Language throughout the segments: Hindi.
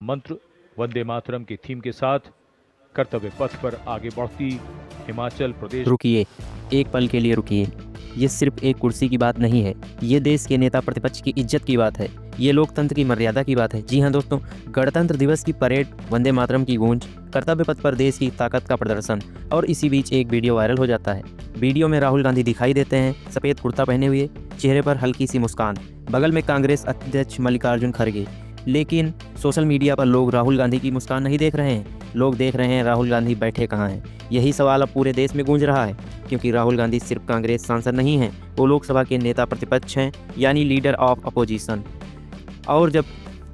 मंत्र वंदे मातरम की थीम के साथ कर्तव्य पथ पर आगे बढ़ती हिमाचल प्रदेश। रुकिए, एक पल के लिए रुकिए। ये सिर्फ एक कुर्सी की बात नहीं है, ये देश के नेता प्रतिपक्ष की इज्जत की बात है, ये लोकतंत्र की मर्यादा की बात है। जी हाँ दोस्तों, गणतंत्र दिवस की परेड, वंदे मातरम की गूंज, कर्तव्य पथ पर देश की ताकत का प्रदर्शन, और इसी बीच एक वीडियो वायरल हो जाता है। वीडियो में राहुल गांधी दिखाई देते हैं, सफ़ेद कुर्ता पहने हुए, चेहरे पर हल्की सी मुस्कान, बगल में कांग्रेस अध्यक्ष मल्लिकार्जुन खड़गे। लेकिन सोशल मीडिया पर लोग राहुल गांधी की मुस्कान नहीं देख रहे हैं, लोग देख रहे हैं राहुल गांधी बैठे कहाँ हैं। यही सवाल अब पूरे देश में गूंज रहा है, क्योंकि राहुल गांधी सिर्फ कांग्रेस सांसद नहीं हैं, वो लोकसभा के नेता प्रतिपक्ष हैं, यानी लीडर ऑफ अपोजिशन। और जब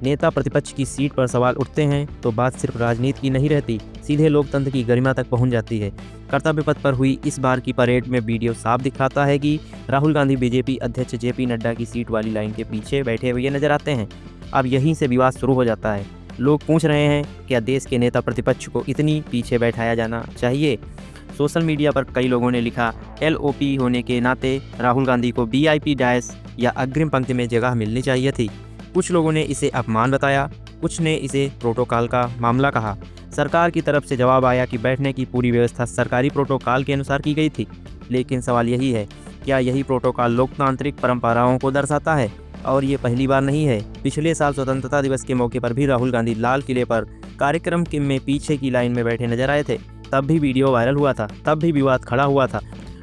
नेता प्रतिपक्ष की सीट पर सवाल उठते हैं तो बात सिर्फ राजनीति की नहीं रहती, सीधे लोकतंत्र की गरिमा तक पहुंच जाती है। कर्तव्य पथ पर हुई इस बार की परेड में वीडियो साफ दिखाता है कि राहुल गांधी बीजेपी अध्यक्ष जेपी नड्डा की सीट वाली लाइन के पीछे बैठे हुए नजर आते हैं। अब यहीं से विवाद शुरू हो जाता है। लोग पूछ रहे हैं, क्या देश के नेता प्रतिपक्ष को इतनी पीछे बैठाया जाना चाहिए? सोशल मीडिया पर कई लोगों ने लिखा, एलओपी होने के नाते राहुल गांधी को वीआईपी डायस या अग्रिम पंक्ति में जगह मिलनी चाहिए थी। कुछ लोगों ने इसे अपमान बताया, कुछ ने इसे प्रोटोकॉल का मामला कहा। सरकार की तरफ से जवाब आया कि बैठने की पूरी व्यवस्था सरकारी प्रोटोकॉल के अनुसार की गई थी। लेकिन सवाल यही है, क्या यही प्रोटोकॉल लोकतांत्रिक परंपराओं को दर्शाता है? और ये पहली बार नहीं है। पिछले साल स्वतंत्रता दिवस के मौके पर भी राहुल गांधी लाल किले पर कार्यक्रम के में पीछे की लाइन में बैठे नजर आए थे। तब भी वीडियो वायरल हुआ था, तब भी विवाद खड़ा हुआ था।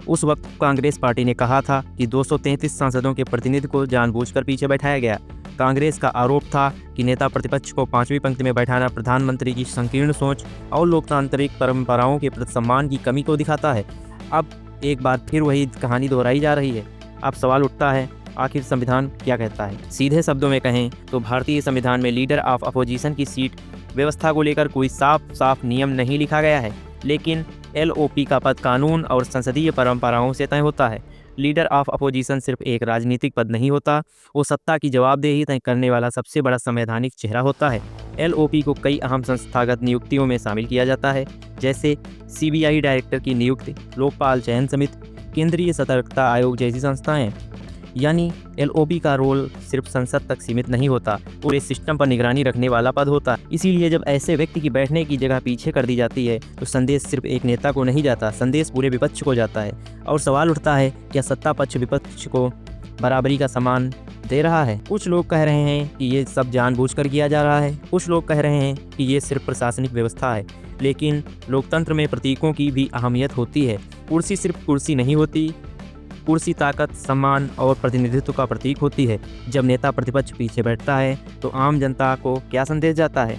उस वक्त कांग्रेस पार्टी ने कहा था कि 233 सांसदों के प्रतिनिधि को जानबूझकर पीछे बैठाया गया। कांग्रेस का आरोप था कि नेता प्रतिपक्ष को 5वीं पंक्ति में बैठाना प्रधानमंत्री की संकीर्ण सोच और लोकतांत्रिक परंपराओं के प्रति सम्मान की कमी को दिखाता है। अब एक बार फिर वही कहानी दोहराई जा रही है। अब सवाल उठता है, आखिर संविधान क्या कहता है? सीधे शब्दों में कहें तो भारतीय संविधान में लीडर ऑफ अपोजिशन की सीट व्यवस्था को लेकर कोई साफ नियम नहीं लिखा गया है, लेकिन एलओपी का पद कानून और संसदीय परंपराओं से तय होता है। लीडर ऑफ अपोजिशन सिर्फ एक राजनीतिक पद नहीं होता, वो सत्ता की जवाबदेही तय करने वाला सबसे बड़ा संवैधानिक चेहरा होता है। एलओपी को कई अहम संस्थागत नियुक्तियों में शामिल किया जाता है, जैसे सीबीआई डायरेक्टर की नियुक्ति, लोकपाल चयन समिति, केंद्रीय सतर्कता आयोग जैसी संस्थाएं। यानी एलओपी का रोल सिर्फ संसद तक सीमित नहीं होता, पूरे सिस्टम पर निगरानी रखने वाला पद होता है। इसीलिए जब ऐसे व्यक्ति की बैठने की जगह पीछे कर दी जाती है तो संदेश सिर्फ एक नेता को नहीं जाता, संदेश पूरे विपक्ष को जाता है। और सवाल उठता है, क्या सत्ता पक्ष विपक्ष को बराबरी का सम्मान दे रहा है? कुछ लोग कह रहे हैं कि ये सब जानबूझकर किया जा रहा है, कुछ लोग कह रहे हैं कि ये सिर्फ प्रशासनिक व्यवस्था है। लेकिन लोकतंत्र में प्रतीकों की भी अहमियत होती है। कुर्सी सिर्फ कुर्सी नहीं होती, कुर्सी ताकत, सम्मान और प्रतिनिधित्व का प्रतीक होती है। जब नेता प्रतिपक्ष पीछे बैठता है तो आम जनता को क्या संदेश जाता है?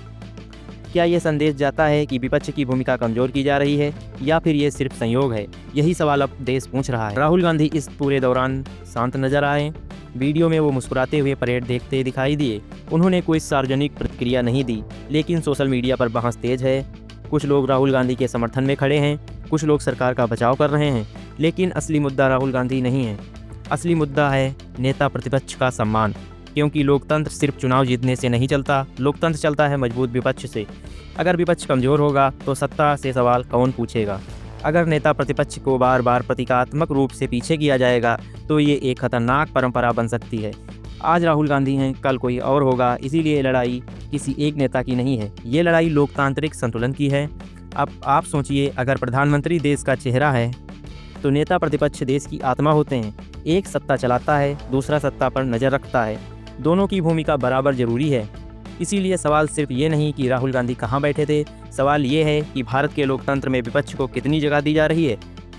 क्या ये संदेश जाता है कि विपक्ष की भूमिका कमजोर की जा रही है, या फिर ये सिर्फ संयोग है? यही सवाल अब देश पूछ रहा है। राहुल गांधी इस पूरे दौरान शांत नजर आए। वीडियो में वो मुस्कुराते हुए परेड देखते दिखाई दिए। उन्होंने कोई सार्वजनिक प्रतिक्रिया नहीं दी, लेकिन सोशल मीडिया पर बहस तेज है। कुछ लोग राहुल गांधी के समर्थन में खड़े हैं, कुछ लोग सरकार का बचाव कर रहे हैं। लेकिन असली मुद्दा राहुल गांधी नहीं है, असली मुद्दा है नेता प्रतिपक्ष का सम्मान। क्योंकि लोकतंत्र सिर्फ चुनाव जीतने से नहीं चलता, लोकतंत्र चलता है मजबूत विपक्ष से। अगर विपक्ष कमज़ोर होगा तो सत्ता से सवाल कौन पूछेगा? अगर नेता प्रतिपक्ष को बार बार प्रतीकात्मक रूप से पीछे किया जाएगा तो ये एक खतरनाक परंपरा बन सकती है। आज राहुल गांधी हैं, कल कोई और होगा। इसीलिए लड़ाई किसी एक नेता की नहीं है, ये लड़ाई लोकतांत्रिक संतुलन की है। अब आप सोचिए, अगर प्रधानमंत्री देश का चेहरा है तो नेता प्रतिपक्ष देश की आत्मा होते हैं। एक सत्ता चलाता है, दूसरा सत्ता पर नज़र रखता है। दोनों की भूमिका बराबर जरूरी है। इसीलिए सवाल सिर्फ ये नहीं कि राहुल गांधी कहाँ बैठे थे, सवाल ये है कि भारत के लोकतंत्र में विपक्ष को कितनी जगह दी जा रही है।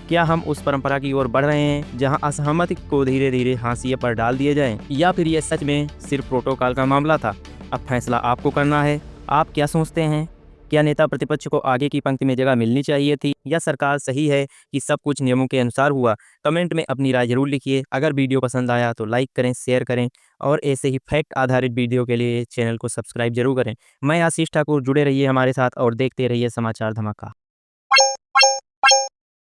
क्या हम उस परंपरा की ओर बढ़ रहे हैं जहां असहमति को धीरे धीरे हाशिए पर डाल दिए जाएं, या फिर ये सच में सिर्फ प्रोटोकॉल का मामला था? अब फैसला आपको करना है। आप क्या सोचते हैं? क्या नेता प्रतिपक्ष को आगे की पंक्ति में जगह मिलनी चाहिए थी, या सरकार सही है कि सब कुछ नियमों के अनुसार हुआ? कमेंट में अपनी राय जरूर लिखिए। अगर वीडियो पसंद आया तो लाइक करें, शेयर करें, और ऐसे ही फैक्ट आधारित वीडियो के लिए चैनल को सब्सक्राइब जरूर करें। मैं आशीष ठाकुर, जुड़े रहिए हमारे साथ और देखते रहिए समाचार धमाका।